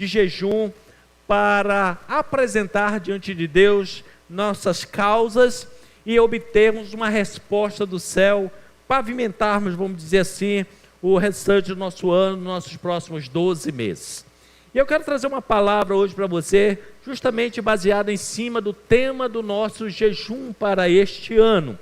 de jejum para apresentar diante de Deus nossas causas e obtermos uma resposta do céu, pavimentarmos, vamos dizer assim, o restante do nosso ano, nossos próximos 12 meses. E eu quero trazer uma palavra hoje para você, justamente baseada em cima do tema do nosso jejum para este ano.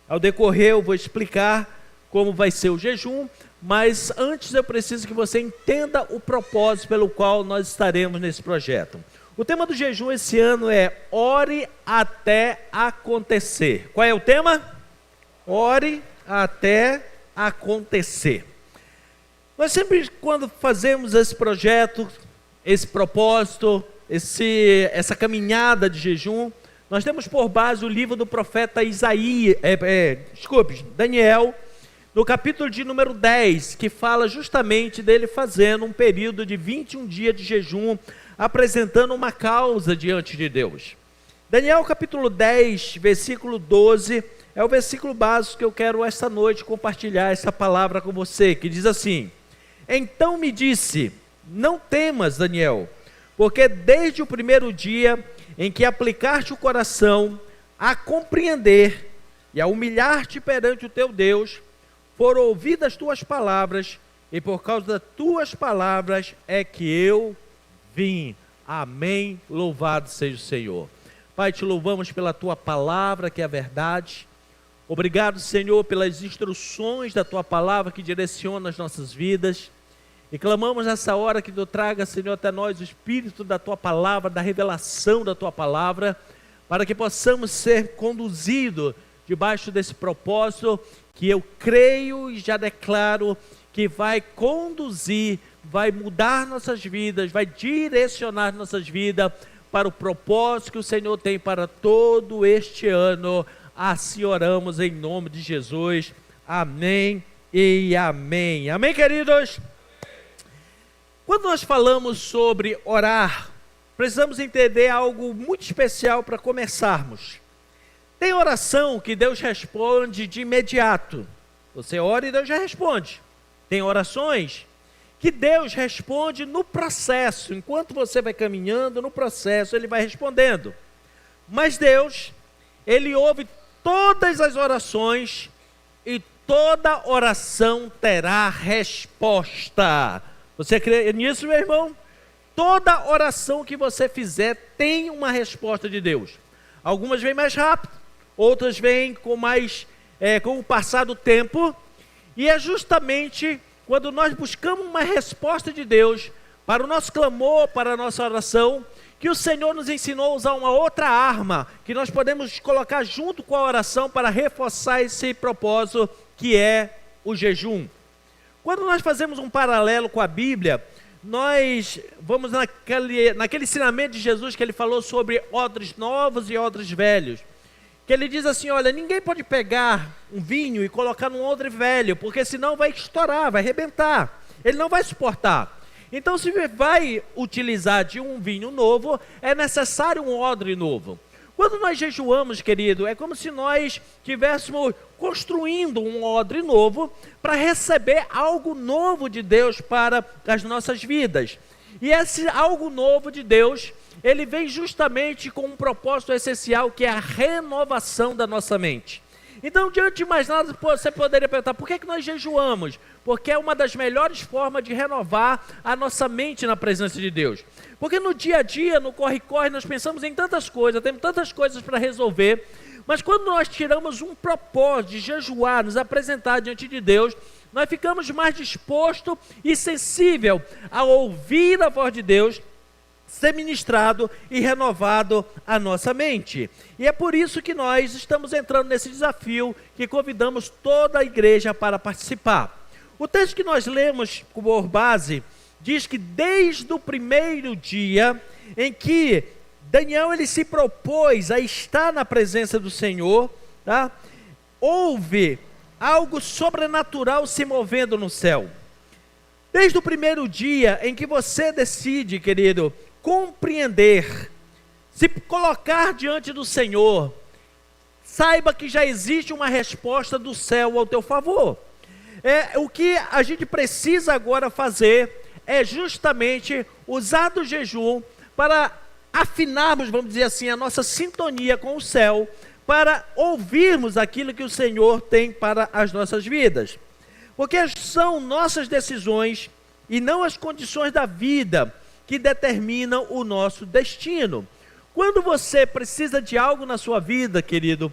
Ao decorrer eu vou explicar como vai ser o jejum, mas antes eu preciso que você entenda o propósito pelo qual nós estaremos nesse projeto. O tema do jejum esse ano é Ore até acontecer. Qual é o tema? Ore até acontecer. Nós sempre, quando fazemos esse projeto, esse propósito, essa caminhada de jejum, nós temos por base o livro do profeta Daniel, no capítulo de número 10, que fala justamente dele fazendo um período de 21 dias de jejum, apresentando uma causa diante de Deus. Daniel capítulo 10, versículo 12, é o versículo básico que eu quero esta noite compartilhar essa palavra com você, que diz assim: Então me disse, não temas, Daniel, porque desde o primeiro dia em que aplicaste o coração a compreender e a humilhar-te perante o teu Deus, foram ouvidas tuas palavras, e por causa das tuas palavras é que eu vim. Amém. Louvado seja o Senhor. Pai, te louvamos pela tua palavra, que é a verdade. Obrigado, Senhor, pelas instruções da tua palavra que direciona as nossas vidas. E clamamos nessa hora que tu traga, Senhor, até nós o espírito da tua palavra, da revelação da tua palavra, para que possamos ser conduzidos debaixo desse propósito que eu creio e já declaro que vai conduzir, vai mudar nossas vidas, vai direcionar nossas vidas para o propósito que o Senhor tem para todo este ano. Assim oramos em nome de Jesus. Amém e amém. Amém, queridos? Quando nós falamos sobre orar, precisamos entender algo muito especial para começarmos. Tem oração que Deus responde de imediato. Você ora e Deus já responde. Tem orações que Deus responde no processo. Enquanto você vai caminhando no processo, Ele vai respondendo. Mas Deus, Ele ouve todas as orações e toda oração terá resposta. Você crê nisso, meu irmão? Toda oração que você fizer tem uma resposta de Deus. Algumas vêm mais rápido, outras vêm com o passar do tempo. E é justamente quando nós buscamos uma resposta de Deus para o nosso clamor, para a nossa oração, que o Senhor nos ensinou a usar uma outra arma, que nós podemos colocar junto com a oração para reforçar esse propósito, que é o jejum. Quando nós fazemos um paralelo com a Bíblia, nós vamos naquele ensinamento de Jesus que ele falou sobre odres novos e odres velhos, que ele diz assim: olha, ninguém pode pegar um vinho e colocar num odre velho, porque senão vai estourar, vai arrebentar, ele não vai suportar. Então, se vai utilizar de um vinho novo, é necessário um odre novo. Quando nós jejuamos, querido, é como se nós estivéssemos construindo um odre novo para receber algo novo de Deus para as nossas vidas. E esse algo novo de Deus, ele vem justamente com um propósito essencial, que é a renovação da nossa mente. Então, diante de mais nada, você poderia perguntar: por que nós jejuamos? Porque é uma das melhores formas de renovar a nossa mente na presença de Deus. Porque no dia a dia, no corre-corre, nós pensamos em tantas coisas, temos tantas coisas para resolver, mas quando nós tiramos um propósito de jejuar, nos apresentar diante de Deus, nós ficamos mais dispostos e sensível a ouvir a voz de Deus, ser ministrado e renovado a nossa mente. E é por isso que nós estamos entrando nesse desafio, que convidamos toda a igreja para participar. O texto que nós lemos por base diz que desde o primeiro dia em que Daniel ele se propôs a estar na presença do Senhor, tá? Houve algo sobrenatural se movendo no céu. Desde o primeiro dia em que você decide, querido, compreender, se colocar diante do Senhor, saiba que já existe uma resposta do céu ao teu favor. O que a gente precisa agora fazer é justamente usar do jejum para afinarmos, vamos dizer assim, a nossa sintonia com o céu, para ouvirmos aquilo que o Senhor tem para as nossas vidas. Porque são nossas decisões e não as condições da vida que determinam o nosso destino. Quando você precisa de algo na sua vida, querido,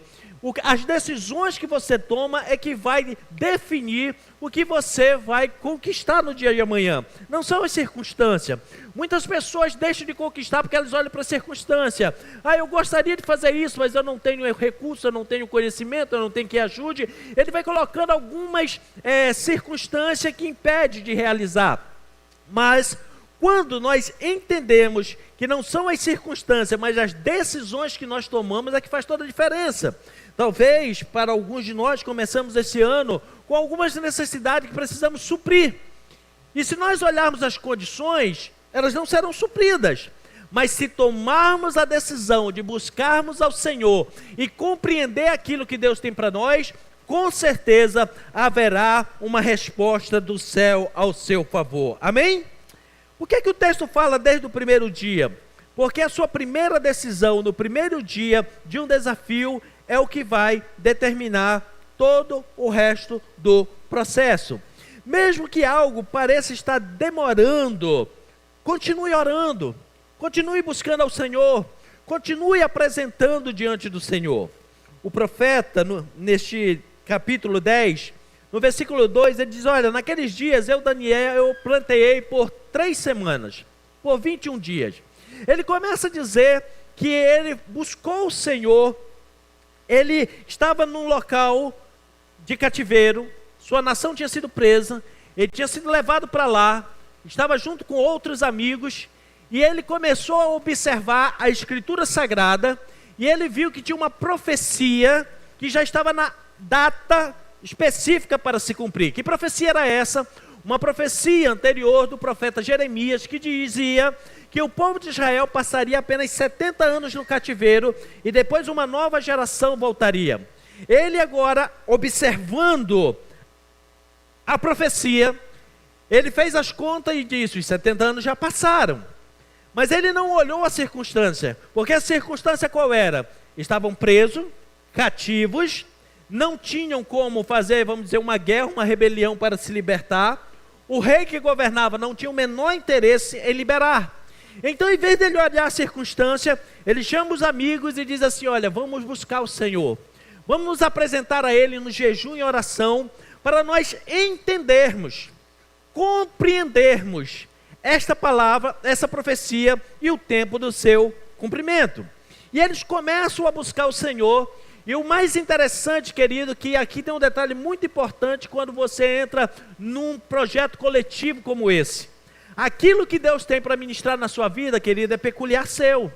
as decisões que você toma é que vai definir o que você vai conquistar no dia de amanhã. Não são as circunstâncias. Muitas pessoas deixam de conquistar porque elas olham para a circunstância. Eu gostaria de fazer isso, mas eu não tenho recurso, eu não tenho conhecimento, eu não tenho quem ajude. Ele vai colocando algumas circunstâncias que impedem de realizar. Mas quando nós entendemos que não são as circunstâncias, mas as decisões que nós tomamos é que faz toda a diferença. Talvez, para alguns de nós, começamos esse ano com algumas necessidades que precisamos suprir. E se nós olharmos as condições, elas não serão supridas. Mas se tomarmos a decisão de buscarmos ao Senhor e compreender aquilo que Deus tem para nós, com certeza haverá uma resposta do céu ao seu favor. Amém? O que é que o texto fala desde o primeiro dia? Porque a sua primeira decisão no primeiro dia de um desafio é o que vai determinar todo o resto do processo. Mesmo que algo pareça estar demorando, continue orando, continue buscando ao Senhor, continue apresentando diante do Senhor. O profeta, neste capítulo 10, no versículo 2, ele diz: olha, naqueles dias eu, Daniel, eu planteei por 3 semanas, por 21 dias. Ele começa a dizer que ele buscou o Senhor, ele estava num local de cativeiro, sua nação tinha sido presa, ele tinha sido levado para lá, estava junto com outros amigos, e ele começou a observar a Escritura Sagrada, e ele viu que tinha uma profecia que já estava na data específica para se cumprir. Que profecia era essa? Uma profecia anterior do profeta Jeremias, que dizia que o povo de Israel passaria apenas 70 anos no cativeiro e depois uma nova geração voltaria. Ele agora, observando a profecia, ele fez as contas e disse: os 70 anos já passaram. Mas ele não olhou a circunstância, porque a circunstância qual era? Estavam presos, cativos, não tinham como fazer, vamos dizer, uma guerra, uma rebelião para se libertar. O rei que governava não tinha o menor interesse em liberar. Então, em vez dele olhar a circunstância, ele chama os amigos e diz assim: olha, vamos buscar o Senhor. Vamos nos apresentar a Ele no jejum e oração, para nós entendermos, compreendermos esta palavra, essa profecia e o tempo do seu cumprimento. E eles começam a buscar o Senhor. E o mais interessante, querido, que aqui tem um detalhe muito importante quando você entra num projeto coletivo como esse. Aquilo que Deus tem para ministrar na sua vida, querido, é peculiar seu.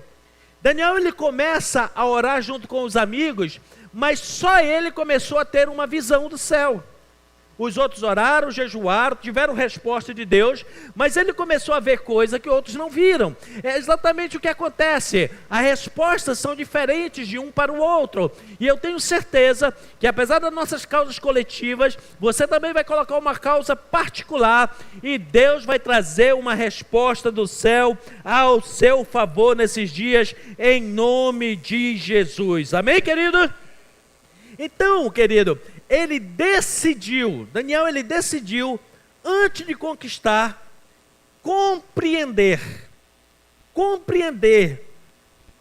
Daniel, ele começa a orar junto com os amigos, mas só ele começou a ter uma visão do céu. Os outros oraram, jejuaram, tiveram resposta de Deus, mas ele começou a ver coisas que outros não viram. É exatamente o que acontece. As respostas são diferentes de um para o outro. E eu tenho certeza que, apesar das nossas causas coletivas, você também vai colocar uma causa particular e Deus vai trazer uma resposta do céu ao seu favor nesses dias, em nome de Jesus. Amém, querido? Então, querido, Daniel decidiu, antes de conquistar, compreender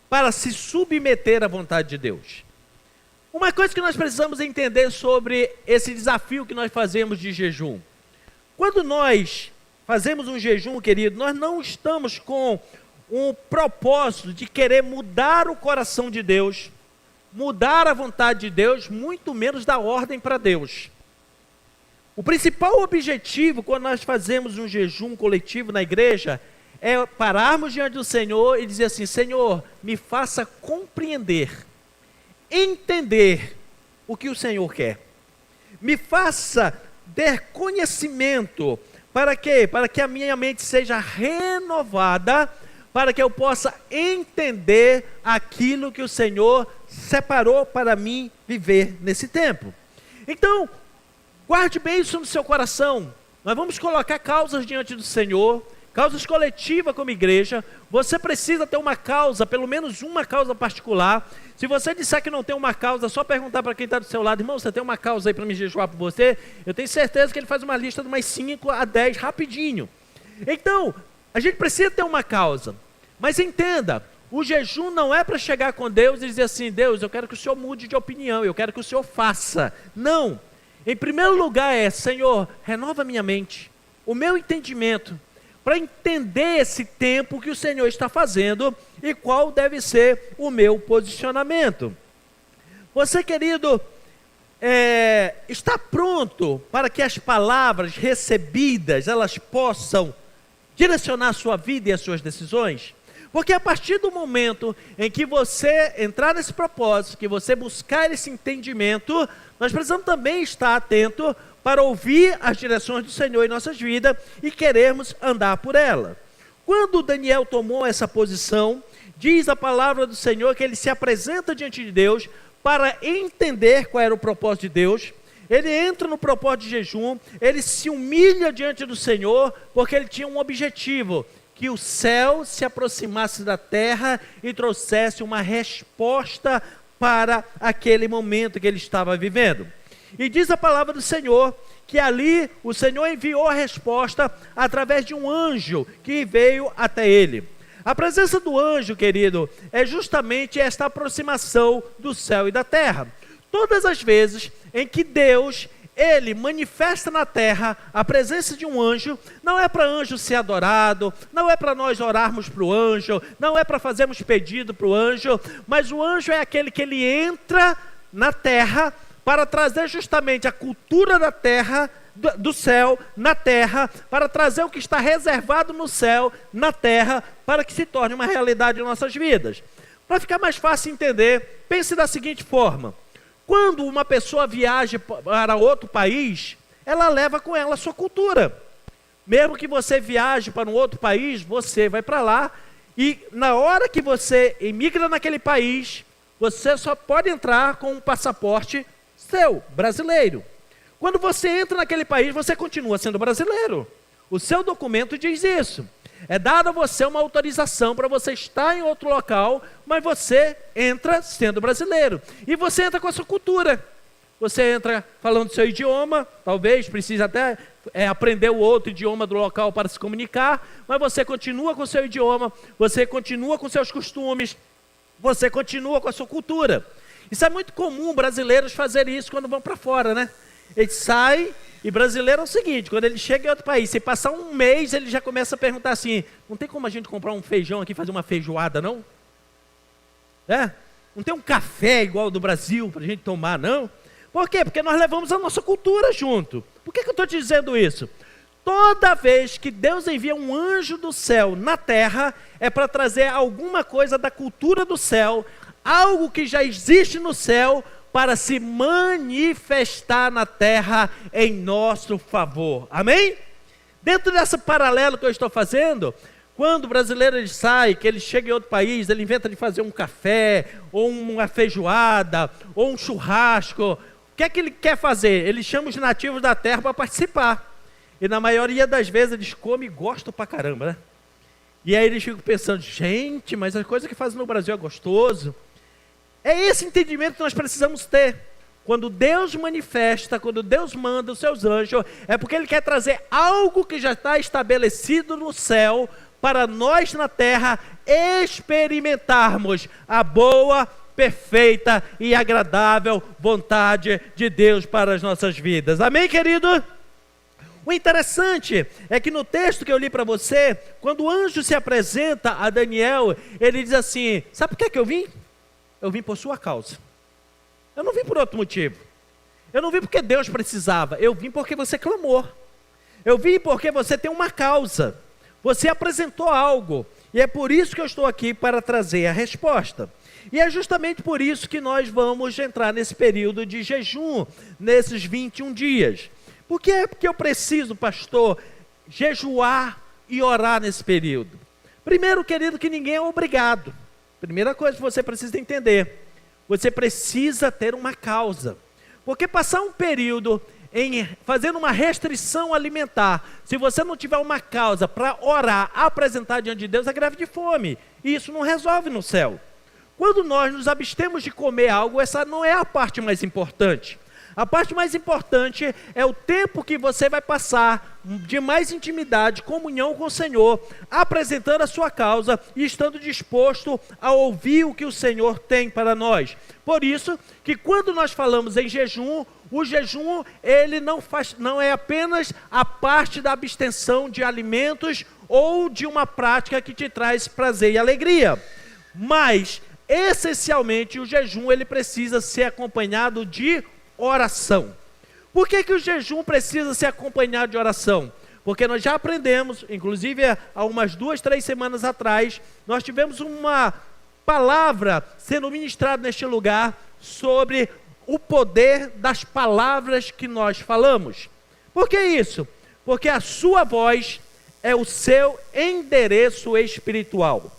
para se submeter à vontade de Deus. Uma coisa que nós precisamos entender sobre esse desafio que nós fazemos de jejum. Quando nós fazemos um jejum, querido, nós não estamos com um propósito de querer mudar o coração de Deus, mudar a vontade de Deus, muito menos dar ordem para Deus. O principal objetivo quando nós fazemos um jejum coletivo na igreja é pararmos diante do Senhor e dizer assim: Senhor, me faça compreender, entender o que o Senhor quer. Me faça ter conhecimento. Para quê? Para que a minha mente seja renovada, para que eu possa entender aquilo que o Senhor separou para mim viver nesse tempo. Então, guarde bem isso no seu coração. Nós vamos colocar causas diante do Senhor, causas coletivas como igreja. Você precisa ter uma causa, pelo menos uma causa particular. Se você disser que não tem uma causa, só perguntar para quem está do seu lado: irmão, você tem uma causa aí para me jejuar por você? Eu tenho certeza que ele faz uma lista de umas 5 a 10 rapidinho. Então, a gente precisa ter uma causa. Mas entenda, o jejum não é para chegar com Deus e dizer assim: Deus, eu quero que o Senhor mude de opinião, eu quero que o Senhor faça. Não. Em primeiro lugar Senhor, renova minha mente, o meu entendimento, para entender esse tempo que o Senhor está fazendo e qual deve ser o meu posicionamento. Você, querido, está pronto para que as palavras recebidas, elas possam direcionar a sua vida e as suas decisões? Porque a partir do momento em que você entrar nesse propósito, que você buscar esse entendimento, nós precisamos também estar atento para ouvir as direções do Senhor em nossas vidas e querermos andar por ela. Quando Daniel tomou essa posição, diz a palavra do Senhor que ele se apresenta diante de Deus para entender qual era o propósito de Deus. Ele entra no propósito de jejum, ele se humilha diante do Senhor, porque ele tinha um objetivo: que o céu se aproximasse da terra e trouxesse uma resposta para aquele momento que ele estava vivendo. E diz a palavra do Senhor que ali o Senhor enviou a resposta através de um anjo que veio até ele. A presença do anjo, querido, é justamente esta aproximação do céu e da terra. Todas as vezes em que Deus, ele manifesta na terra a presença de um anjo, não é para anjo ser adorado, não é para nós orarmos para o anjo, não é para fazermos pedido para o anjo, mas o anjo é aquele que ele entra na terra para trazer justamente a cultura da terra, do céu, na terra, para trazer o que está reservado no céu, na terra, para que se torne uma realidade em nossas vidas. Para ficar mais fácil entender, pense da seguinte forma: quando uma pessoa viaja para outro país, ela leva com ela a sua cultura. Mesmo que você viaje para um outro país, você vai para lá e na hora que você emigra naquele país, você só pode entrar com um passaporte seu, brasileiro. Quando você entra naquele país, você continua sendo brasileiro. O seu documento diz isso. É dada a você uma autorização para você estar em outro local, mas você entra sendo brasileiro. E você entra com a sua cultura. Você entra falando seu idioma, talvez precise até aprender o outro idioma do local para se comunicar, mas você continua com o seu idioma, você continua com seus costumes, você continua com a sua cultura. Isso é muito comum brasileiros fazerem isso quando vão para fora, né? Eles saem, e brasileiro é o seguinte: quando ele chega em outro país, se passar um mês, ele já começa a perguntar assim: não tem como a gente comprar um feijão aqui e fazer uma feijoada, não? Não tem um café igual ao do Brasil para a gente tomar, não? Por quê? Porque nós levamos a nossa cultura junto. Por que eu estou te dizendo isso? Toda vez que Deus envia um anjo do céu na terra, é para trazer alguma coisa da cultura do céu, algo que já existe no céu, para se manifestar na terra em nosso favor. Amém? Dentro desse paralelo que eu estou fazendo, quando o brasileiro ele sai, que ele chega em outro país, ele inventa de fazer um café, ou uma feijoada, ou um churrasco. O que é que ele quer fazer? Ele chama os nativos da terra para participar. E na maioria das vezes eles comem e gostam pra caramba, né? E aí eles ficam pensando: gente, mas a coisa que fazem no Brasil é gostoso. É esse entendimento que nós precisamos ter. Quando Deus manifesta, quando Deus manda os seus anjos, é porque Ele quer trazer algo que já está estabelecido no céu, para nós na terra experimentarmos a boa, perfeita e agradável vontade de Deus para as nossas vidas. Amém, querido? O interessante é que no texto que eu li para você, quando o anjo se apresenta a Daniel, ele diz assim: sabe por que eu vim? Eu vim por sua causa. Eu não vim por outro motivo. Eu não vim porque Deus precisava. Eu vim porque você clamou. Eu vim porque você tem uma causa. Você apresentou algo. E é por isso que eu estou aqui, para trazer a resposta. E é justamente por isso que nós vamos entrar nesse período de jejum, nesses 21 dias. Por que é que eu preciso, pastor, jejuar e orar nesse período? Primeiro, querido, que ninguém é obrigado. Primeira coisa que você precisa entender: você precisa ter uma causa. Porque passar um período fazendo uma restrição alimentar, se você não tiver uma causa para orar, apresentar diante de Deus, é greve de fome. E isso não resolve no céu. Quando nós nos abstemos de comer algo, essa não é a parte mais importante. A parte mais importante é o tempo que você vai passar de mais intimidade, comunhão com o Senhor, apresentando a sua causa e estando disposto a ouvir o que o Senhor tem para nós. Por isso que quando nós falamos em jejum, o jejum ele não é apenas a parte da abstenção de alimentos ou de uma prática que te traz prazer e alegria, mas essencialmente o jejum ele precisa ser acompanhado de oração. Por que o jejum precisa ser acompanhado de oração? Porque nós já aprendemos, inclusive há umas 2-3 semanas atrás, nós tivemos uma palavra sendo ministrada neste lugar sobre o poder das palavras que nós falamos. Por que isso? Porque a sua voz é o seu endereço espiritual.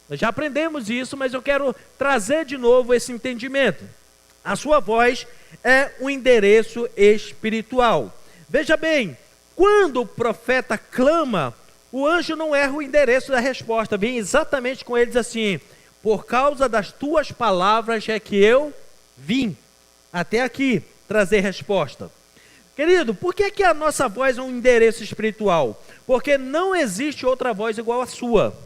Nós já aprendemos isso, mas eu quero trazer de novo esse entendimento. A sua voz é um endereço espiritual. Veja bem, quando o profeta clama, o anjo não erra o endereço da resposta, vem exatamente com eles assim: por causa das tuas palavras é que eu vim até aqui trazer resposta. Querido, por que a nossa voz é um endereço espiritual? Porque não existe outra voz igual à sua.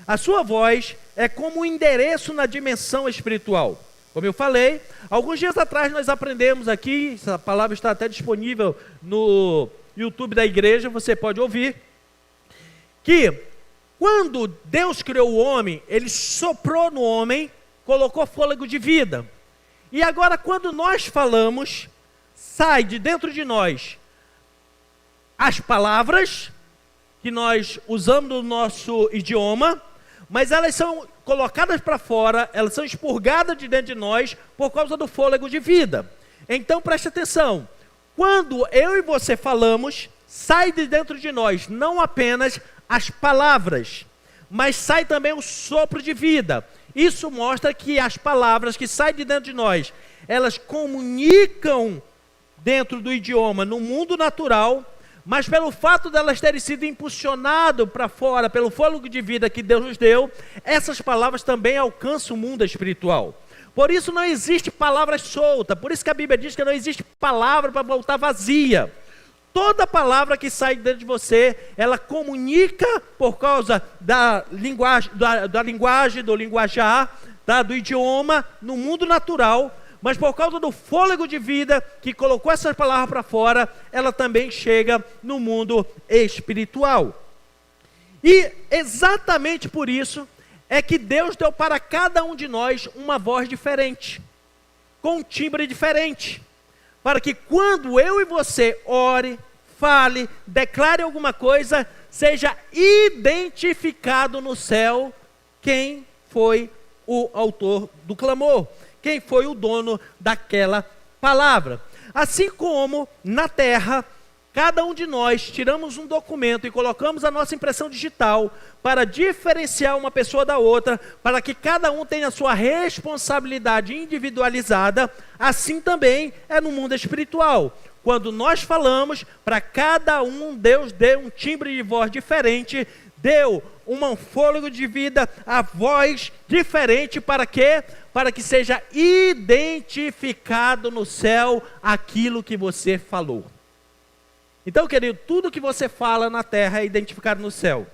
A sua voz é como um endereço na dimensão espiritual. Como eu falei, alguns dias atrás nós aprendemos aqui, essa palavra está até disponível no YouTube da igreja, você pode ouvir, que quando Deus criou o homem, Ele soprou no homem, colocou fôlego de vida. E agora quando nós falamos, sai de dentro de nós as palavras que nós usamos no nosso idioma, mas elas são colocadas para fora, elas são expurgadas de dentro de nós por causa do fôlego de vida. Então preste atenção, quando eu e você falamos, sai de dentro de nós não apenas as palavras, mas sai também o sopro de vida. Isso mostra que as palavras que saem de dentro de nós, elas comunicam dentro do idioma, no mundo natural, mas pelo fato de elas terem sido impulsionadas para fora, pelo fôlego de vida que Deus nos deu, essas palavras também alcançam o mundo espiritual. Por isso não existe palavra solta, por isso que a Bíblia diz que não existe palavra para voltar vazia. Toda palavra que sai dentro de você, ela comunica por causa da linguagem, do linguajar, do idioma, no mundo natural, mas por causa do fôlego de vida que colocou essas palavras para fora, ela também chega no mundo espiritual. E exatamente por isso é que Deus deu para cada um de nós uma voz diferente, com um timbre diferente, para que quando eu e você ore, fale, declare alguma coisa, seja identificado no céu quem foi o autor do clamor, quem foi o dono daquela palavra. Assim como na terra, cada um de nós tiramos um documento e colocamos a nossa impressão digital para diferenciar uma pessoa da outra, para que cada um tenha a sua responsabilidade individualizada, assim também é no mundo espiritual. Quando nós falamos, para cada um, Deus deu um timbre de voz diferente, deu um fôlego de vida, a voz diferente, para quê? Para que seja identificado no céu aquilo que você falou. Então, querido, tudo que você fala na terra é identificado no céu.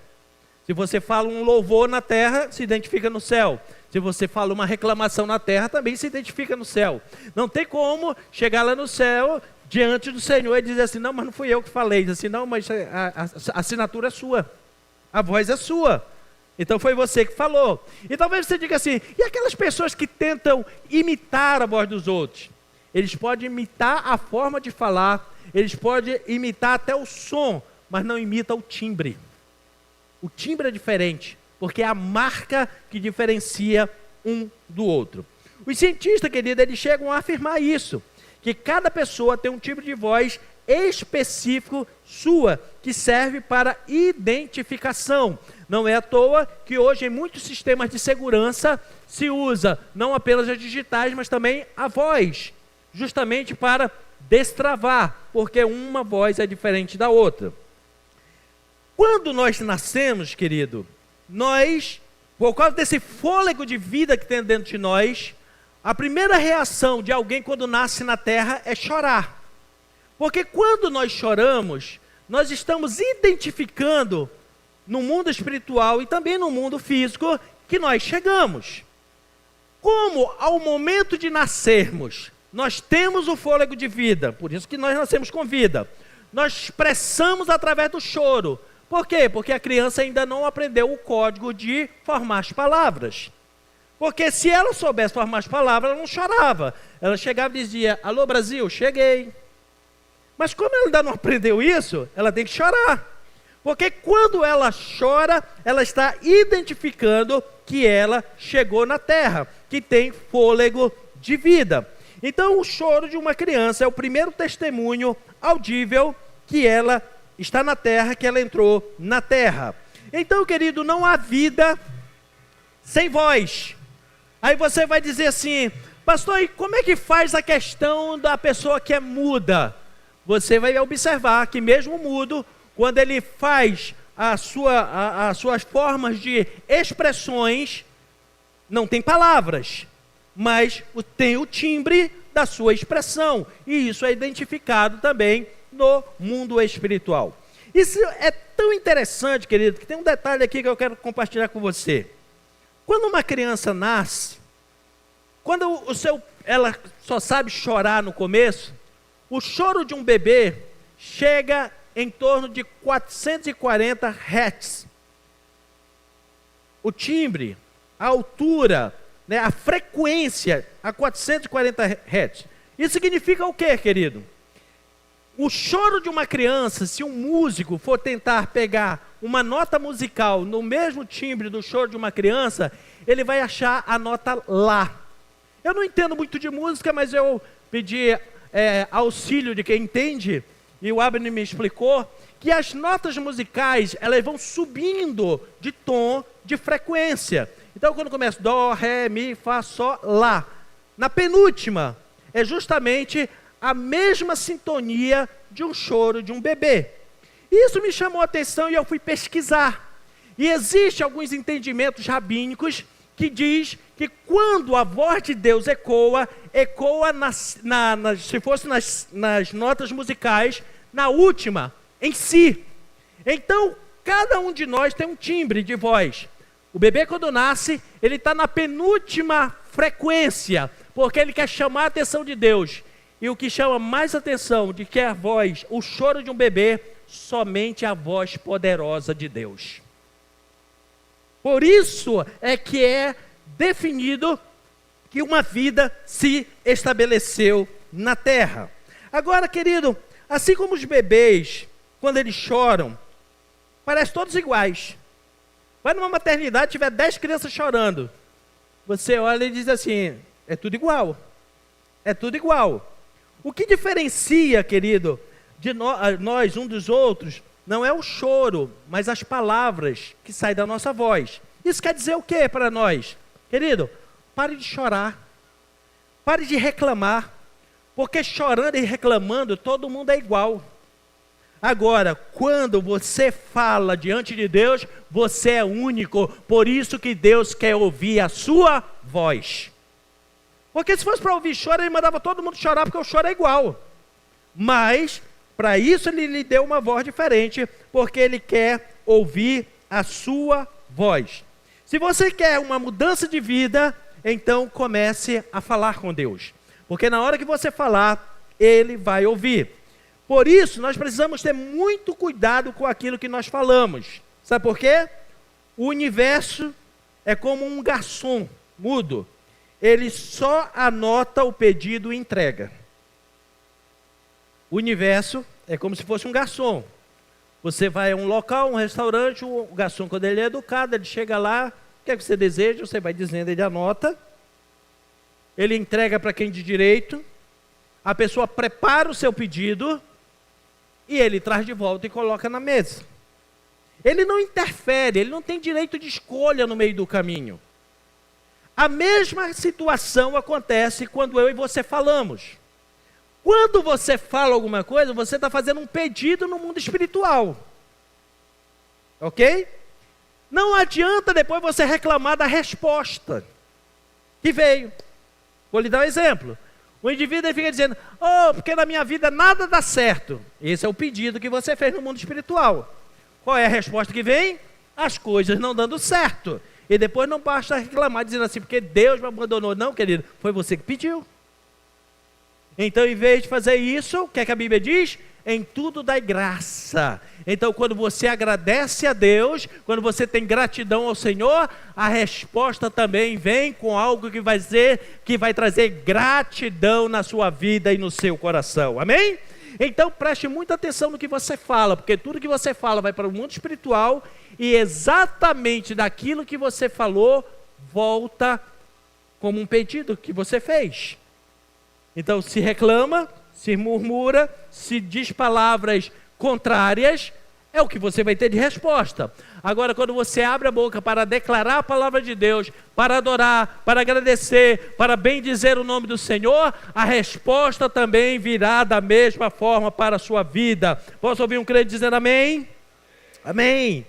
Se você fala um louvor na terra, se identifica no céu. Se você fala uma reclamação na terra, também se identifica no céu. Não tem como chegar lá no céu, diante do Senhor, e dizer assim: não, mas não fui eu que falei. Diz assim: não, mas a assinatura é sua. A voz é sua. Então foi você que falou. E talvez você diga assim: e aquelas pessoas que tentam imitar a voz dos outros? Eles podem imitar a forma de falar, eles podem imitar até o som, mas não imitam o timbre. O timbre é diferente, porque é a marca que diferencia um do outro. Os cientistas, querido, eles chegam a afirmar isso, que cada pessoa tem um timbre de voz específico sua, que serve para identificação. Não é à toa que hoje em muitos sistemas de segurança se usa não apenas as digitais, mas também a voz, justamente para destravar, porque uma voz é diferente da outra. Quando nós nascemos, querido, nós, por causa desse fôlego de vida que tem dentro de nós, a primeira reação de alguém quando nasce na terra é chorar. Porque quando nós choramos, nós estamos identificando no mundo espiritual e também no mundo físico que nós chegamos. Como ao momento de nascermos, nós temos o fôlego de vida, por isso que nós nascemos com vida. Nós expressamos através do choro. Por quê? Porque a criança ainda não aprendeu o código de formar as palavras. Porque se ela soubesse formar as palavras, ela não chorava. Ela chegava e dizia, alô Brasil, cheguei. Mas como ela ainda não aprendeu isso, ela tem que chorar. Porque quando ela chora, ela está identificando que ela chegou na terra, que tem fôlego de vida. Então o choro de uma criança é o primeiro testemunho audível que ela está na terra, que ela entrou na terra. Então, querido, não há vida sem voz. Aí você vai dizer assim, pastor, e como é que faz a questão da pessoa que é muda? Você vai observar que mesmo mudo, quando ele faz as suas formas de expressões, não tem palavras, mas tem o timbre da sua expressão. E isso é identificado também no mundo espiritual. Isso é tão interessante, querido, que tem um detalhe aqui que eu quero compartilhar com você. Quando uma criança nasce, quando ela só sabe chorar no começo, o choro de um bebê chega em torno de 440 Hz. O timbre, a altura, né, a frequência a 440 Hz. Isso significa o quê, querido? O choro de uma criança, se um músico for tentar pegar uma nota musical no mesmo timbre do choro de uma criança, ele vai achar a nota Lá. Eu não entendo muito de música, mas eu pedi auxílio de quem entende, e o Abner me explicou, que as notas musicais, elas vão subindo de tom, de frequência. Então, quando começa Dó, Ré, Mi, Fá, Sol, Lá, na penúltima, é justamente a mesma sintonia de um choro de um bebê. Isso me chamou a atenção e eu fui pesquisar. E existem alguns entendimentos rabínicos que diz que quando a voz de Deus ecoa se fosse nas notas musicais, na última, em si. Então, cada um de nós tem um timbre de voz. O bebê, quando nasce, ele está na penúltima frequência, porque ele quer chamar a atenção de Deus. E o que chama mais atenção de que a voz, o choro de um bebê, somente a voz poderosa de Deus. Por isso é que é definido que uma vida se estabeleceu na terra. Agora, querido, assim como os bebês, quando eles choram, parecem todos iguais. Vai numa maternidade, tiver 10 crianças chorando, você olha e diz assim, é tudo igual. É tudo igual. O que diferencia, querido, de nós um dos outros, não é o choro, mas as palavras que saem da nossa voz. Isso quer dizer o que para nós? Querido, pare de chorar, pare de reclamar, porque chorando e reclamando, todo mundo é igual. Agora, quando você fala diante de Deus, você é único, por isso que Deus quer ouvir a sua voz. Porque se fosse para ouvir choro, ele mandava todo mundo chorar, porque o choro é igual. Mas, para isso ele lhe deu uma voz diferente, porque ele quer ouvir a sua voz. Se você quer uma mudança de vida, então comece a falar com Deus. Porque na hora que você falar, Ele vai ouvir. Por isso, nós precisamos ter muito cuidado com aquilo que nós falamos. Sabe por quê? O universo é como um garçom mudo. Ele só anota o pedido e entrega. O universo é como se fosse um garçom. Você vai a um local, um restaurante, o garçom, quando ele é educado, ele chega lá, o que é que você deseja? Você vai dizendo, ele anota, ele entrega para quem de direito, a pessoa prepara o seu pedido e ele traz de volta e coloca na mesa. Ele não interfere, ele não tem direito de escolha no meio do caminho. A mesma situação acontece quando eu e você falamos. Quando você fala alguma coisa, você está fazendo um pedido no mundo espiritual. Ok? Não adianta depois você reclamar da resposta que veio. Vou lhe dar um exemplo. O indivíduo fica dizendo, porque na minha vida nada dá certo. Esse é o pedido que você fez no mundo espiritual. Qual é a resposta que vem? As coisas não dando certo. E depois não basta reclamar dizendo assim, porque Deus me abandonou. Não, querido, foi você que pediu. Então, em vez de fazer isso, o que é que a Bíblia diz? Em tudo dai graça. Então, quando você agradece a Deus, quando você tem gratidão ao Senhor, a resposta também vem com algo que vai trazer gratidão na sua vida e no seu coração. Amém? Então, preste muita atenção no que você fala, porque tudo que você fala vai para o mundo espiritual e exatamente daquilo que você falou volta como um pedido que você fez. Então, se reclama, se murmura, se diz palavras contrárias, é o que você vai ter de resposta. Agora, quando você abre a boca para declarar a palavra de Deus, para adorar, para agradecer, para bendizer o nome do Senhor, a resposta também virá da mesma forma para a sua vida. Posso ouvir um crente dizendo amém? Amém.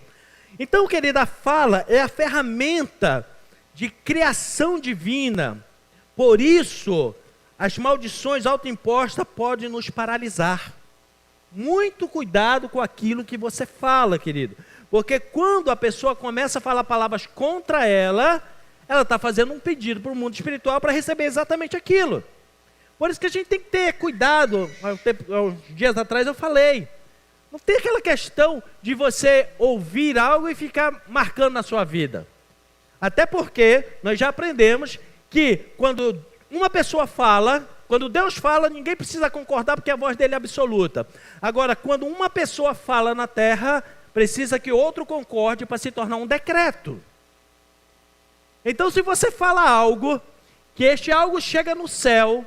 Então, querida, a fala é a ferramenta de criação divina. Por isso, as maldições autoimpostas podem nos paralisar. Muito cuidado com aquilo que você fala, querido. Porque quando a pessoa começa a falar palavras contra ela está fazendo um pedido para o mundo espiritual para receber exatamente aquilo. Por isso que a gente tem que ter cuidado. Uns dias atrás eu falei. Não tem aquela questão de você ouvir algo e ficar marcando na sua vida. Até porque nós já aprendemos que quando uma pessoa fala, quando Deus fala, ninguém precisa concordar porque a voz dele é absoluta. Agora, quando uma pessoa fala na terra, precisa que outro concorde para se tornar um decreto. Então, se você fala algo, que este algo chega no céu,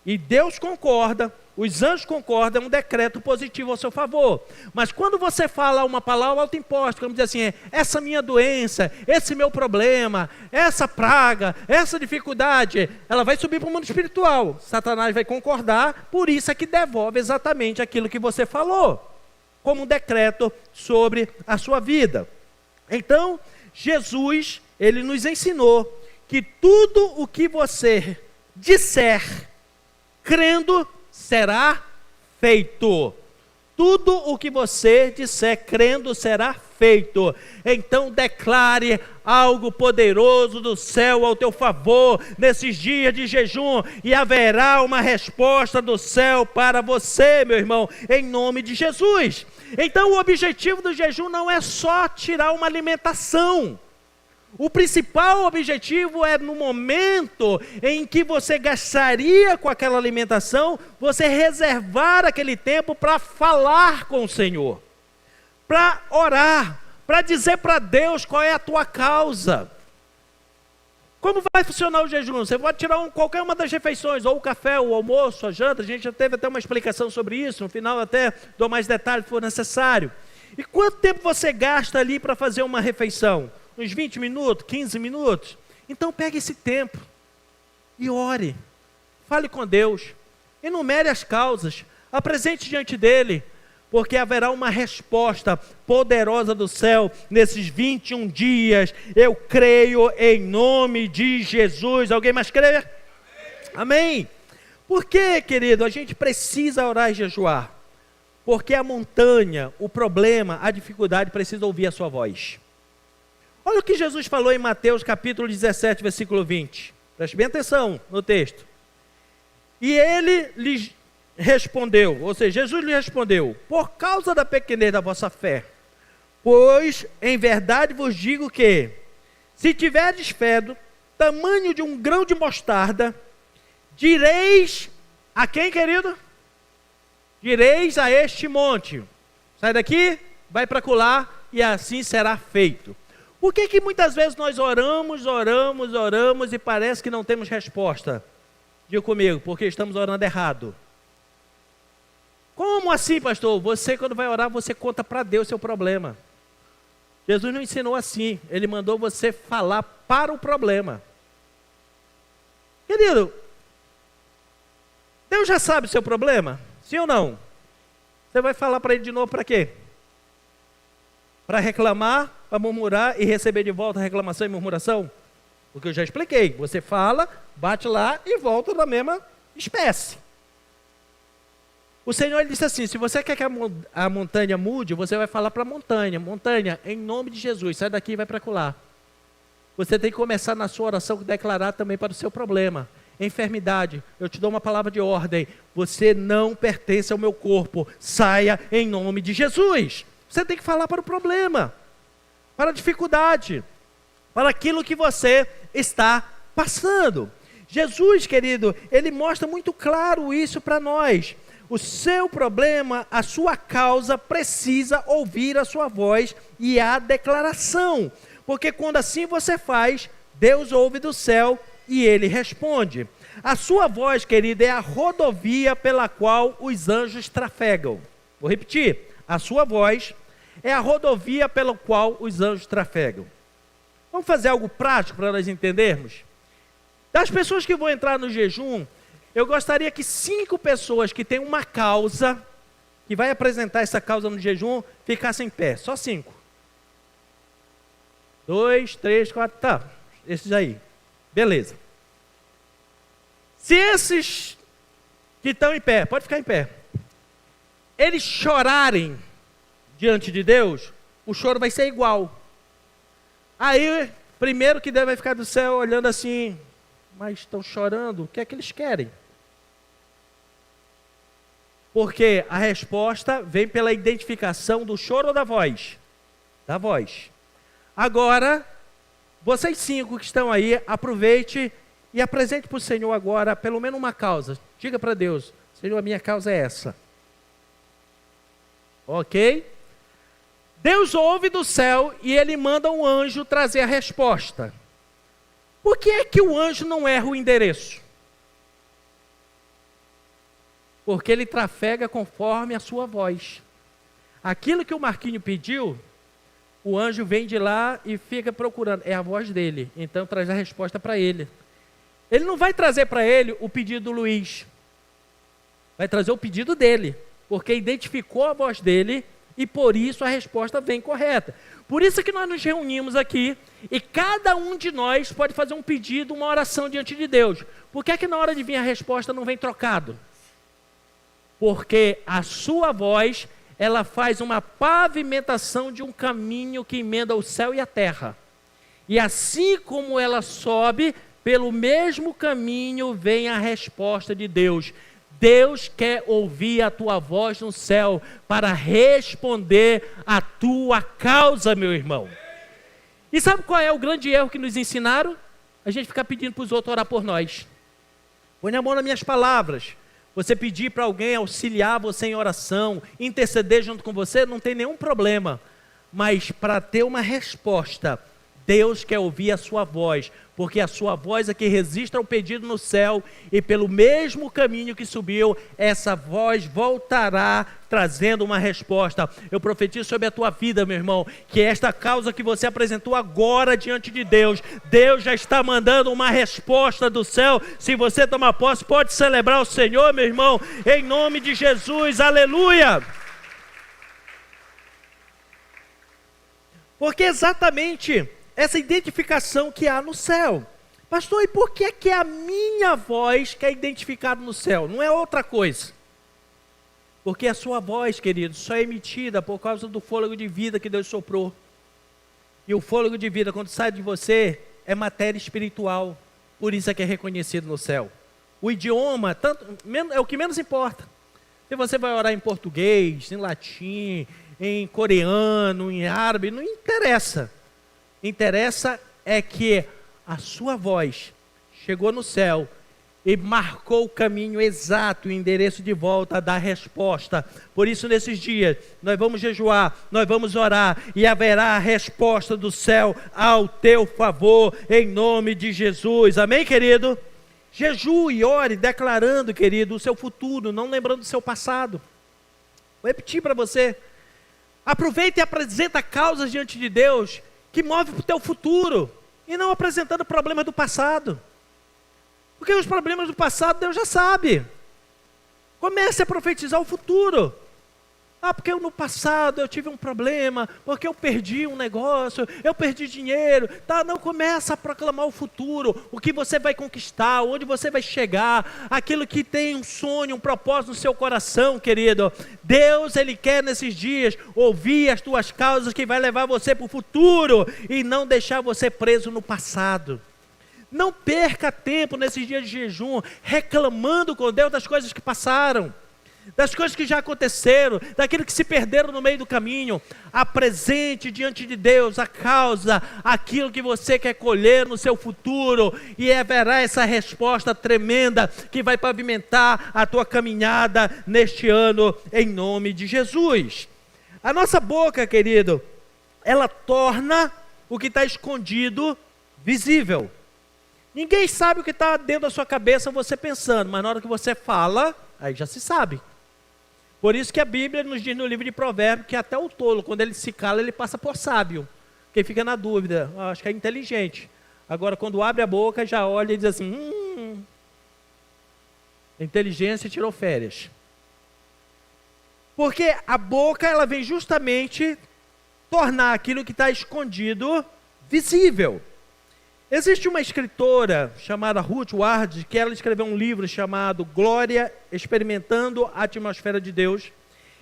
e Deus concorda, os anjos concordam, é um decreto positivo ao seu favor. Mas quando você fala uma palavra autoimposta, como dizer assim, essa minha doença, esse meu problema, essa praga, essa dificuldade, ela vai subir para o mundo espiritual. Satanás vai concordar, por isso é que devolve exatamente aquilo que você falou, como um decreto sobre a sua vida. Então, Jesus, ele nos ensinou que tudo o que você disser, crendo, será feito. Tudo o que você disser, crendo, será feito. Então declare algo poderoso do céu ao teu favor, nesses dias de jejum, e haverá uma resposta do céu para você, meu irmão, em nome de Jesus. Então o objetivo do jejum não é só tirar uma alimentação. O principal objetivo é no momento em que você gastaria com aquela alimentação, você reservar aquele tempo para falar com o Senhor, para orar, para dizer para Deus qual é a tua causa. Como vai funcionar o jejum? Você pode tirar qualquer uma das refeições, ou o café, o almoço, a janta, a gente já teve até uma explicação sobre isso, no final até dou mais detalhes se for necessário. E quanto tempo você gasta ali para fazer uma refeição? Uns 20 minutos, 15 minutos? Então pegue esse tempo e ore, fale com Deus, enumere as causas, apresente diante dele, porque haverá uma resposta poderosa do céu nesses 21 dias, eu creio em nome de Jesus. Alguém mais crê? Amém. Por que, querido, a gente precisa orar e jejuar? Porque a montanha, o problema, a dificuldade precisa ouvir a sua voz. Olha o que Jesus falou em Mateus capítulo 17, versículo 20. Preste bem atenção no texto. E ele lhes respondeu, ou seja, Jesus lhe respondeu, por causa da pequenez da vossa fé, pois em verdade vos digo que, se tiverdes fé do tamanho de um grão de mostarda, direis a quem, querido? Direis a este monte, sai daqui, vai para acolá, e assim será feito. Por que muitas vezes nós oramos e parece que não temos resposta? Diga comigo, porque estamos orando errado. Como assim, pastor? Você, quando vai orar, você conta para Deus seu problema. Jesus não ensinou assim, ele mandou você falar para o problema. Querido, Deus já sabe o seu problema? Sim ou não? Você vai falar para ele de novo para quê? Para reclamar, para murmurar e receber de volta reclamação e murmuração? Porque eu já expliquei. Você fala, bate lá e volta da mesma espécie. O Senhor ele disse assim, se você quer que a montanha mude, você vai falar para a montanha, montanha, em nome de Jesus, sai daqui e vai para lá. Você tem que começar na sua oração a declarar também para o seu problema. Enfermidade, eu te dou uma palavra de ordem, você não pertence ao meu corpo, saia em nome de Jesus. Você tem que falar para o problema, para a dificuldade, para aquilo que você está passando. Jesus, querido, ele mostra muito claro isso para nós. O seu problema, a sua causa precisa ouvir a sua voz e a declaração. Porque quando assim você faz, Deus ouve do céu e ele responde. A sua voz, querida, é a rodovia pela qual os anjos trafegam. Vou repetir. A sua voz é a rodovia pela qual os anjos trafegam. Vamos fazer algo prático para nós entendermos? Das pessoas que vão entrar no jejum, eu gostaria que 5 pessoas que têm uma causa, que vai apresentar essa causa no jejum, ficassem em pé. Só 5. 2, 3, 4, tá. Esses aí. Beleza. Se esses que estão em pé, pode ficar em pé, eles chorarem diante de Deus, o choro vai ser igual. Aí, primeiro que Deus vai ficar do céu olhando assim, mas estão chorando, o que é que eles querem? Porque a resposta vem pela identificação do choro ou da voz? Da voz. Agora, vocês 5 que estão aí, aproveite e apresente para o Senhor agora, pelo menos uma causa. Diga para Deus, Senhor, a minha causa é essa. Ok? Deus ouve do céu e ele manda um anjo trazer a resposta. Por que é que o anjo não erra o endereço? Porque ele trafega conforme a sua voz. Aquilo que o Marquinho pediu, o anjo vem de lá e fica procurando. É a voz dele, então traz a resposta para ele. Ele não vai trazer para ele o pedido do Luiz. Vai trazer o pedido dele, porque identificou a voz dele e por isso a resposta vem correta. Por isso que nós nos reunimos aqui e cada um de nós pode fazer um pedido, uma oração diante de Deus. Por que é que na hora de vir a resposta não vem trocado? Porque a sua voz, ela faz uma pavimentação de um caminho que emenda o céu e a terra. E assim como ela sobe, pelo mesmo caminho vem a resposta de Deus. Deus quer ouvir a tua voz no céu para responder a tua causa, meu irmão. E sabe qual é o grande erro que nos ensinaram? A gente ficar pedindo para os outros orar por nós. Põe a mão nas minhas palavras. Você pedir para alguém auxiliar você em oração, interceder junto com você, não tem nenhum problema. Mas para ter uma resposta, Deus quer ouvir a sua voz, porque a sua voz é que resiste ao pedido no céu, e pelo mesmo caminho que subiu, essa voz voltará trazendo uma resposta. Eu profetizo sobre a tua vida, meu irmão, que esta causa que você apresentou agora diante de Deus, Deus já está mandando uma resposta do céu. Se você tomar posse, pode celebrar o Senhor, meu irmão, em nome de Jesus, aleluia! Porque exatamente essa identificação que há no céu. Pastor, e por que é que a minha voz que é identificada no céu? Não é outra coisa. Porque a sua voz, querido, só é emitida por causa do fôlego de vida que Deus soprou. E o fôlego de vida, quando sai de você, é matéria espiritual. Por isso é que é reconhecido no céu. O idioma é o que menos importa. Se você vai orar em português, em latim, em coreano, em árabe, não interessa. Interessa é que a sua voz chegou no céu e marcou o caminho exato, o endereço de volta da resposta. Por isso, nesses dias, nós vamos jejuar, nós vamos orar e haverá a resposta do céu ao teu favor, em nome de Jesus. Amém, querido? Jejue e ore declarando, querido, o seu futuro, não lembrando do seu passado. Vou repetir para você. Aproveita e apresenta causas diante de Deus que move para o teu futuro, e não apresentando problemas do passado, porque os problemas do passado Deus já sabe. Comece a profetizar o futuro. Porque no passado eu tive um problema, porque eu perdi um negócio, eu perdi dinheiro. Não, começa a proclamar o futuro, o que você vai conquistar, onde você vai chegar, aquilo que tem um sonho, um propósito no seu coração, querido. Deus, Ele quer nesses dias ouvir as tuas causas que vai levar você para o futuro e não deixar você preso no passado. Não perca tempo nesses dias de jejum reclamando com Deus das coisas que passaram, das coisas que já aconteceram, daquilo que se perderam no meio do caminho. Apresente diante de Deus a causa, aquilo que você quer colher no seu futuro, e haverá essa resposta tremenda que vai pavimentar a tua caminhada neste ano, em nome de Jesus. A nossa boca, querido, ela torna o que está escondido visível. Ninguém sabe o que está dentro da sua cabeça você pensando, mas na hora que você fala, aí já se sabe. Por isso que a Bíblia nos diz no livro de Provérbios que até o tolo, quando ele se cala, ele passa por sábio. Quem fica na dúvida, acho que é inteligente. Agora, quando abre a boca, já olha e diz assim, inteligência tirou férias. Porque a boca, ela vem justamente tornar aquilo que está escondido visível. Existe uma escritora chamada Ruth Ward, que ela escreveu um livro chamado Glória, Experimentando a Atmosfera de Deus,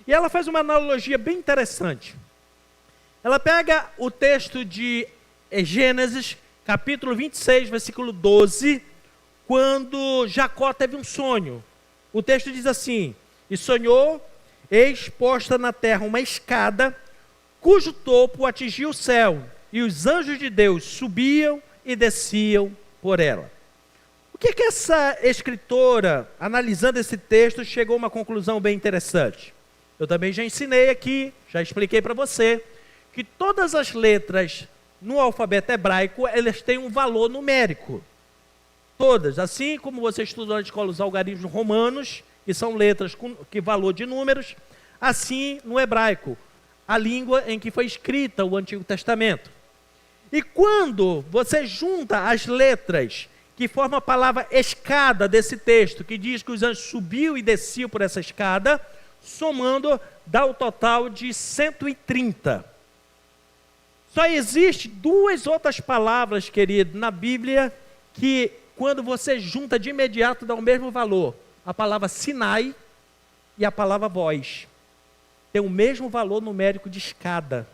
e ela faz uma analogia bem interessante. Ela pega o texto de Gênesis, capítulo 26, versículo 12, quando Jacó teve um sonho. O texto diz assim: e sonhou, eis posta na terra uma escada, cujo topo atingia o céu, e os anjos de Deus subiam e desciam por ela. O que essa escritora, analisando esse texto, chegou a uma conclusão bem interessante? Eu também já ensinei aqui, já expliquei para você, que todas as letras no alfabeto hebraico, elas têm um valor numérico. Todas, assim como você estuda na escola os algarismos romanos, que são letras com que valor de números, assim no hebraico, a língua em que foi escrita o Antigo Testamento. E quando você junta as letras que formam a palavra escada desse texto, que diz que os anjos subiam e desciam por essa escada, somando dá o total de 130. Só existe duas outras palavras, querido, na Bíblia, que quando você junta de imediato dá o mesmo valor. A palavra Sinai e a palavra voz. Tem o mesmo valor numérico de escada.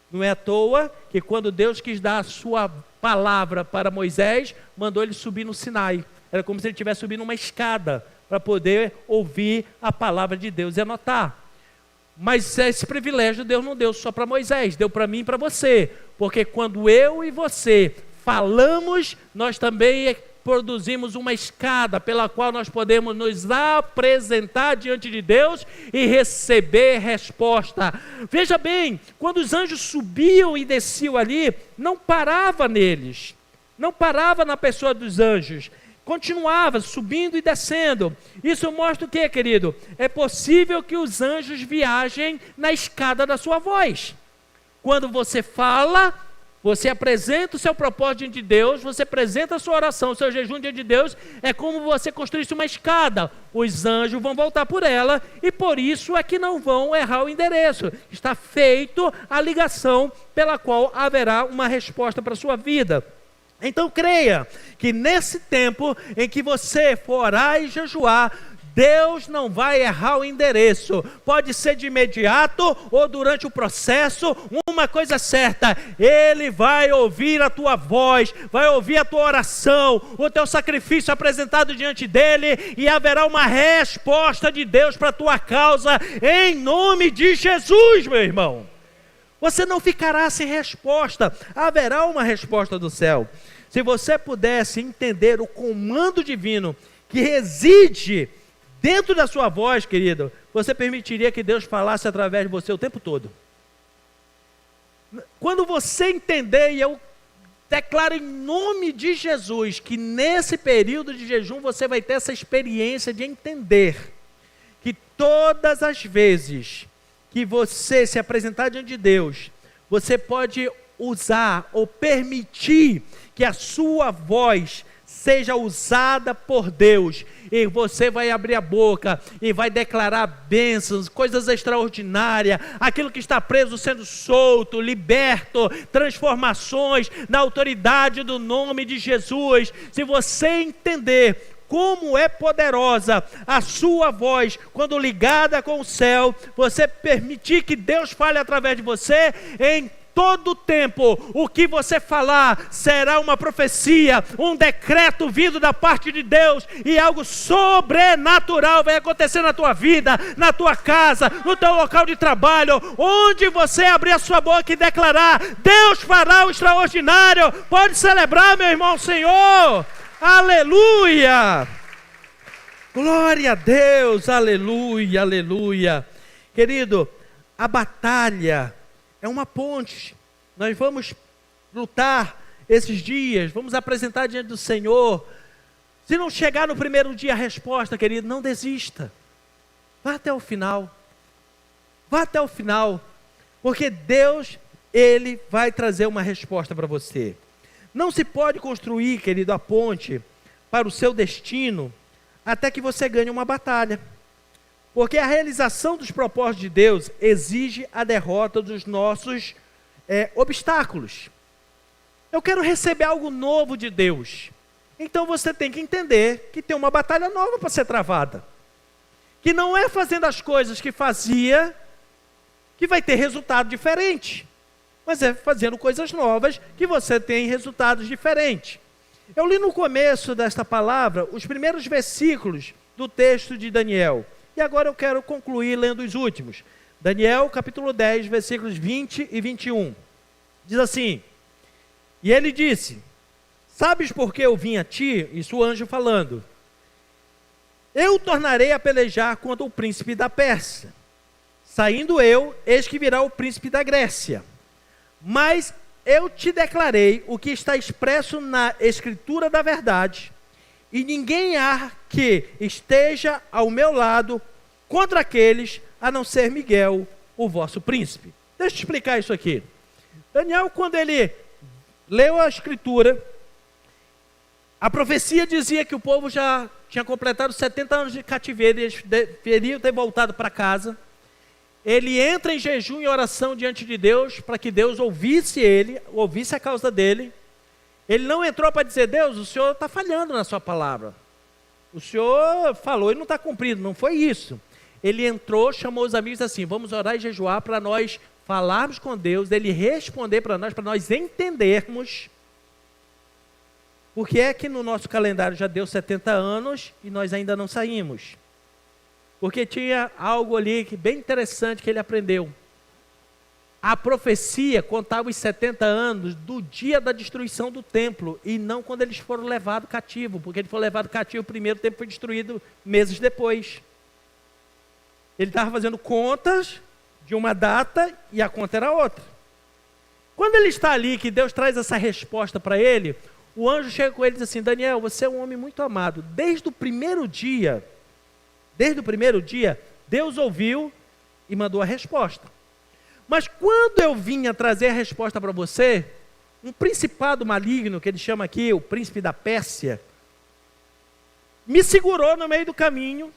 Não é à toa que quando Deus quis dar a sua palavra para Moisés, mandou ele subir no Sinai. Era como se ele estivesse subindo uma escada para poder ouvir a palavra de Deus e anotar. Mas esse privilégio Deus não deu só para Moisés, deu para mim e para você. Porque quando eu e você falamos, nós também produzimos uma escada pela qual nós podemos nos apresentar diante de Deus e receber resposta. Veja bem, quando os anjos subiam e desciam ali, não parava neles, não parava na pessoa dos anjos, continuava subindo e descendo. Isso mostra o que, querido? É possível que os anjos viajem na escada da sua voz. Quando você fala, você apresenta o seu propósito diante de Deus, você apresenta a sua oração, o seu jejum diante de Deus, é como você construísse uma escada. Os anjos vão voltar por ela e por isso é que não vão errar o endereço. Está feito a ligação pela qual haverá uma resposta para a sua vida. Então creia que nesse tempo em que você for orar e jejuar, Deus não vai errar o endereço. Pode ser de imediato ou durante o processo. Uma coisa certa, Ele vai ouvir a tua voz, vai ouvir a tua oração, o teu sacrifício apresentado diante dEle, e haverá uma resposta de Deus para a tua causa, em nome de Jesus, meu irmão. Você não ficará sem resposta, haverá uma resposta do céu. Se você pudesse entender o comando divino que reside dentro da sua voz, querido, você permitiria que Deus falasse através de você o tempo todo. Quando você entender, e eu declaro em nome de Jesus, que nesse período de jejum você vai ter essa experiência de entender que todas as vezes que você se apresentar diante de Deus, você pode usar ou permitir que a sua voz seja usada por Deus, e você vai abrir a boca e vai declarar bênçãos, coisas extraordinárias, aquilo que está preso sendo solto, liberto, transformações na autoridade do nome de Jesus. Se você entender como é poderosa a sua voz quando ligada com o céu, você permitir que Deus fale através de você, em todo tempo, o que você falar será uma profecia, um decreto vindo da parte de Deus, e algo sobrenatural vai acontecer na tua vida, na tua casa, no teu local de trabalho, onde você abrir a sua boca e declarar, Deus fará o extraordinário. Pode celebrar, meu irmão, Senhor, aleluia, glória a Deus, aleluia, aleluia. Querido, a batalha é uma ponte. Nós vamos lutar esses dias, vamos apresentar diante do Senhor. Se não chegar no primeiro dia a resposta, querido, não desista. Vá até o final. Vá até o final. Porque Deus, Ele vai trazer uma resposta para você. Não se pode construir, querido, a ponte para o seu destino até que você ganhe uma batalha. Porque a realização dos propósitos de Deus exige a derrota dos nossos obstáculos. Eu quero receber algo novo de Deus. Então você tem que entender que tem uma batalha nova para ser travada. Que não é fazendo as coisas que fazia que vai ter resultado diferente. Mas é fazendo coisas novas que você tem resultados diferentes. Eu li no começo desta palavra os primeiros versículos do texto de Daniel. E agora eu quero concluir lendo os últimos. Daniel, capítulo 10, versículos 20 e 21. Diz assim: e ele disse, sabes por que eu vim a ti? Isso o anjo falando. Eu tornarei a pelejar contra o príncipe da Pérsia. Saindo eu, eis que virá o príncipe da Grécia. Mas eu te declarei o que está expresso na escritura da verdade, e ninguém há que esteja ao meu lado contra aqueles, a não ser Miguel, o vosso príncipe. Deixa eu explicar isso aqui. Daniel, quando ele leu a escritura, a profecia dizia que o povo já tinha completado 70 anos de cativeiro, eles deveriam ter voltado para casa. Ele entra em jejum e oração diante de Deus, para que Deus ouvisse ele, ouvisse a causa dele. Ele não entrou para dizer, Deus, o Senhor está falhando na sua palavra. O Senhor falou e não está cumprindo, não foi isso. Ele entrou, chamou os amigos assim, vamos orar e jejuar para nós falarmos com Deus, Ele responder para nós entendermos por que é que no nosso calendário já deu 70 anos e nós ainda não saímos. Porque tinha algo ali que bem interessante que ele aprendeu. A profecia contava os 70 anos do dia da destruição do templo, e não quando eles foram levados cativo, porque eles foram levados cativo, o primeiro templo foi destruído meses depois. Ele estava fazendo contas de uma data e a conta era outra. Quando ele está ali, que Deus traz essa resposta para ele, o anjo chega com ele e diz assim, Daniel, você é um homem muito amado. Desde o primeiro dia, Deus ouviu e mandou a resposta. Mas quando eu vinha trazer a resposta para você, um principado maligno, que ele chama aqui, o príncipe da Pérsia, me segurou no meio do caminho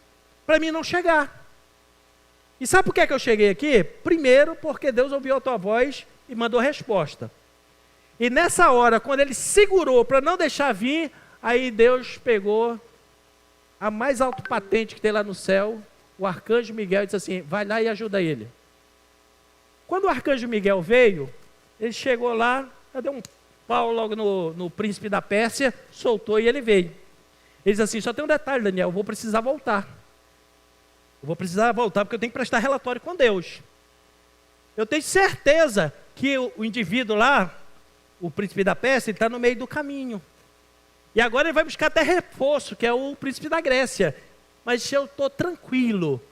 para mim não chegar. E sabe por que eu cheguei aqui? Primeiro, porque Deus ouviu a tua voz e mandou a resposta. E nessa hora, quando ele segurou para não deixar vir, aí Deus pegou a mais alta patente que tem lá no céu, o arcanjo Miguel, e disse assim, vai lá e ajuda ele. Quando o arcanjo Miguel veio, ele chegou lá, deu um pau logo no príncipe da Pérsia, soltou e ele veio. Ele disse assim, só tem um detalhe, Daniel, eu vou precisar voltar. Eu vou precisar voltar porque eu tenho que prestar relatório com Deus. Eu tenho certeza que o indivíduo lá, o príncipe da Pérsia, ele está no meio do caminho. E agora ele vai buscar até reforço, que é o príncipe da Grécia. Mas eu estou tranquilo,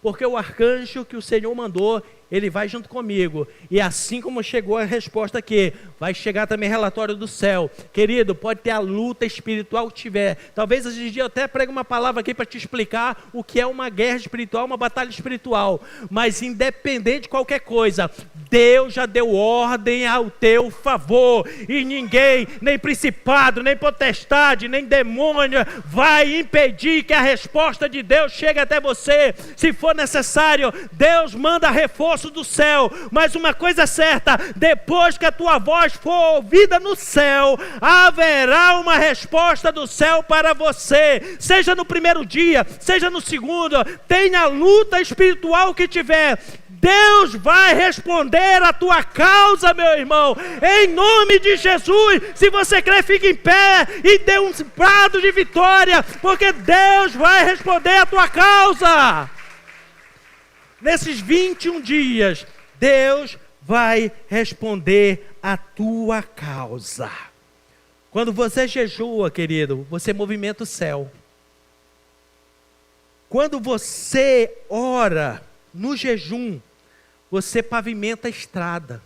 porque o arcanjo que o Senhor mandou, ele vai junto comigo. E assim como chegou a resposta aqui, vai chegar também relatório do céu. Querido, pode ter a luta espiritual que tiver. Talvez hoje em dia eu até pregue uma palavra aqui para te explicar o que é uma guerra espiritual, uma batalha espiritual. Mas independente de qualquer coisa, Deus já deu ordem ao teu favor. E ninguém, nem principado, nem potestade, nem demônio, vai impedir que a resposta de Deus chegue até você. Se for necessário, Deus manda reforço do céu. Mas uma coisa é certa, depois que a tua voz for ouvida no céu, haverá uma resposta do céu para você. Seja no primeiro dia, seja no segundo, tenha a luta espiritual que tiver, Deus vai responder a tua causa, meu irmão, em nome de Jesus. Se você crê, fique em pé e dê um brado de vitória, porque Deus vai responder a tua causa. Nesses 21 dias, Deus vai responder a tua causa. Quando você jejua, querido, você movimenta o céu. Quando você ora no jejum, você pavimenta a estrada.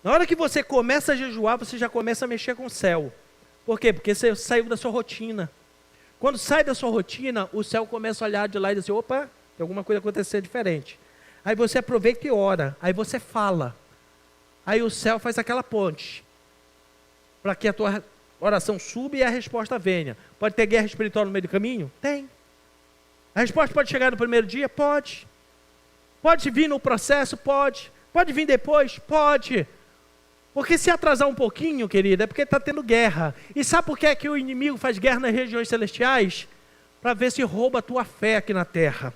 Na hora que você começa a jejuar, você já começa a mexer com o céu. Por quê? Porque você saiu da sua rotina. Quando sai da sua rotina, o céu começa a olhar de lá e diz assim, opa, tem alguma coisa acontecendo diferente. Aí você aproveita e ora. Aí você fala. Aí o céu faz aquela ponte. Para que a tua oração suba e a resposta venha. Pode ter guerra espiritual no meio do caminho? Tem. A resposta pode chegar no primeiro dia? Pode. Pode vir no processo? Pode. Pode vir depois? Pode. Porque se atrasar um pouquinho, querida, é porque está tendo guerra. E sabe por que é que o inimigo faz guerra nas regiões celestiais? Para ver se rouba a tua fé aqui na terra.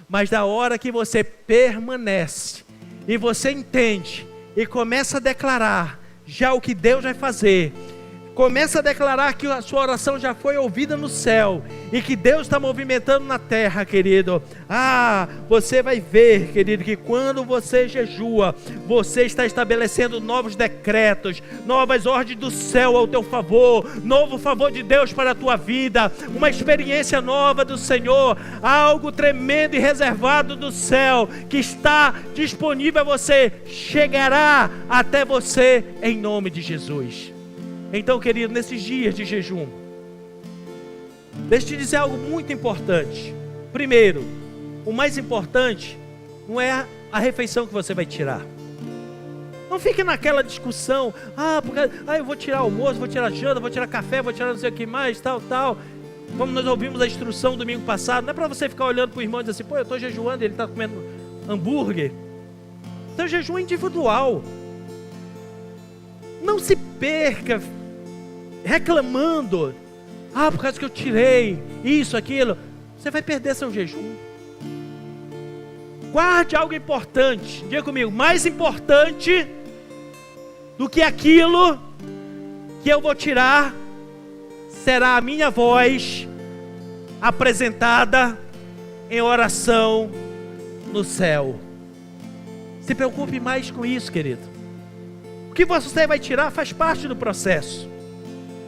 Mas da hora que você permanece e você entende e começa a declarar já o que Deus vai fazer, começa a declarar que a sua oração já foi ouvida no céu e que Deus está movimentando na terra, querido. Você vai ver, querido, que quando você jejua, você está estabelecendo novos decretos, novas ordens do céu ao teu favor, novo favor de Deus para a tua vida, uma experiência nova do Senhor, algo tremendo e reservado do céu, que está disponível a você, chegará até você em nome de Jesus. Então, querido, nesses dias de jejum, deixa eu te dizer algo muito importante. Primeiro, o mais importante não é a refeição que você vai tirar. Não fique naquela discussão, eu vou tirar almoço, vou tirar janta, vou tirar café, vou tirar não sei o que mais, tal. Como nós ouvimos a instrução domingo passado, não é para você ficar olhando para o irmão e dizer assim, eu estou jejuando e ele está comendo hambúrguer. Então, jejum é individual. Não se perca reclamando, por causa que eu tirei isso, aquilo. Você vai perder seu jejum. Guarde algo importante. Diga comigo, mais importante do que aquilo que eu vou tirar será a minha voz apresentada em oração no céu. Se preocupe mais com isso, querido. O que você vai tirar faz parte do processo.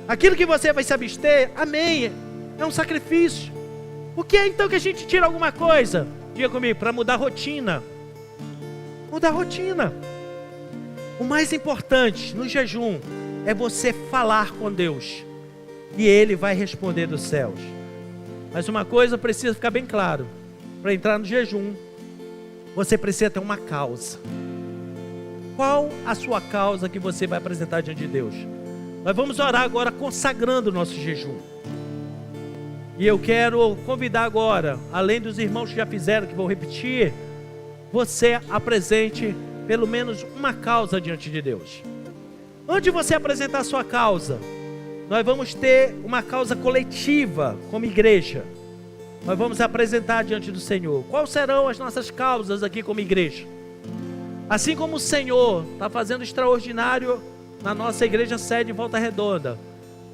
Aquilo que você vai se abster, amém, é um sacrifício. O que é então que a gente tira alguma coisa? Diga comigo, para mudar a rotina. Mudar a rotina. O mais importante no jejum é você falar com Deus. E Ele vai responder dos céus. Mas uma coisa precisa ficar bem claro. Para entrar no jejum, você precisa ter uma causa. Qual a sua causa que você vai apresentar diante de Deus? Nós vamos orar agora consagrando o nosso jejum. E eu quero convidar agora, além dos irmãos que já fizeram, que vou repetir, você apresente pelo menos uma causa diante de Deus. Antes de você apresentar a sua causa, nós vamos ter uma causa coletiva como igreja. Nós vamos apresentar diante do Senhor. Quais serão as nossas causas aqui como igreja? Assim como o Senhor está fazendo extraordinário na nossa igreja sede em Volta Redonda,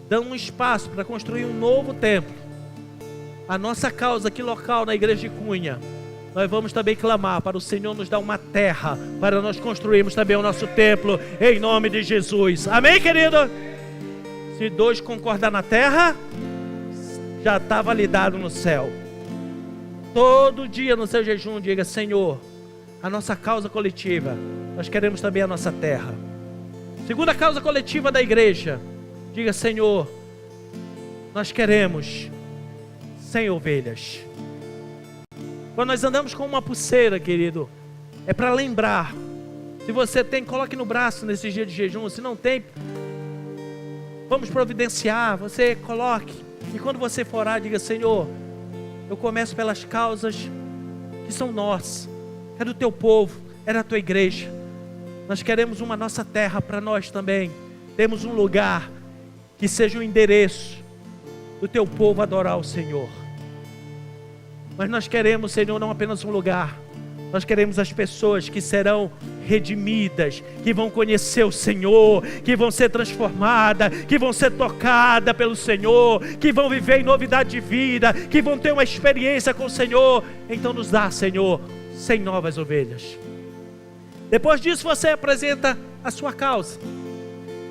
dando um espaço para construir um novo templo. A nossa causa aqui local na igreja de Cunha, nós vamos também clamar para o Senhor nos dar uma terra, para nós construirmos também o nosso templo, em nome de Jesus. Amém, querido? Se dois concordar na terra, já está validado no céu. Todo dia no seu jejum diga, Senhor, a nossa causa coletiva, nós queremos também a nossa terra. Segunda causa coletiva da igreja, diga: Senhor, nós queremos 100 ovelhas. Quando nós andamos com uma pulseira, querido, é para lembrar. Se você tem, coloque no braço nesses dias de jejum. Se não tem, vamos providenciar, você coloque. E quando você for orar, diga: Senhor, eu começo pelas causas que são nossas, é do teu povo, é da tua igreja. Nós queremos uma nossa terra para nós também. Temos um lugar que seja o endereço do teu povo adorar o Senhor. Mas nós queremos, Senhor, não apenas um lugar. Nós queremos as pessoas que serão redimidas, que vão conhecer o Senhor, que vão ser transformadas, que vão ser tocadas pelo Senhor, que vão viver em novidade de vida, que vão ter uma experiência com o Senhor. Então nos dá, Senhor, 100 novas ovelhas. Depois disso você apresenta a sua causa.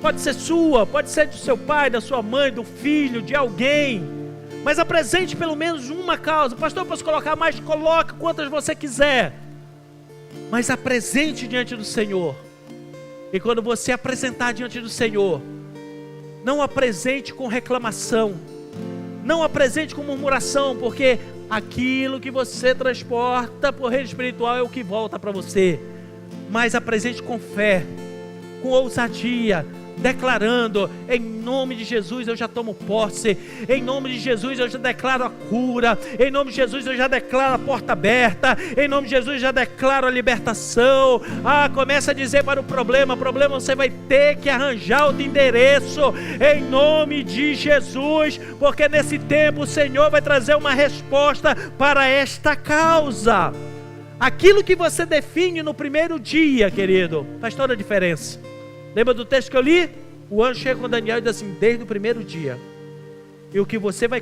Pode ser sua, pode ser do seu pai, da sua mãe, do filho, de alguém. Mas apresente pelo menos uma causa. Pastor, eu posso colocar mais? Coloque quantas você quiser. Mas apresente diante do Senhor. E quando você apresentar diante do Senhor, não apresente com reclamação, não apresente com murmuração, porque aquilo que você transporta por reino espiritual é o que volta para você. Mas apresente com fé, com ousadia, declarando: em nome de Jesus eu já tomo posse, em nome de Jesus eu já declaro a cura, em nome de Jesus eu já declaro a porta aberta, em nome de Jesus eu já declaro a libertação. Começa a dizer para o problema você vai ter que arranjar outro endereço, em nome de Jesus, porque nesse tempo o Senhor vai trazer uma resposta para esta causa. Aquilo que você define no primeiro dia, querido, faz toda a diferença. Lembra do texto que eu li? O anjo chega com Daniel e diz assim: desde o primeiro dia. E o que você vai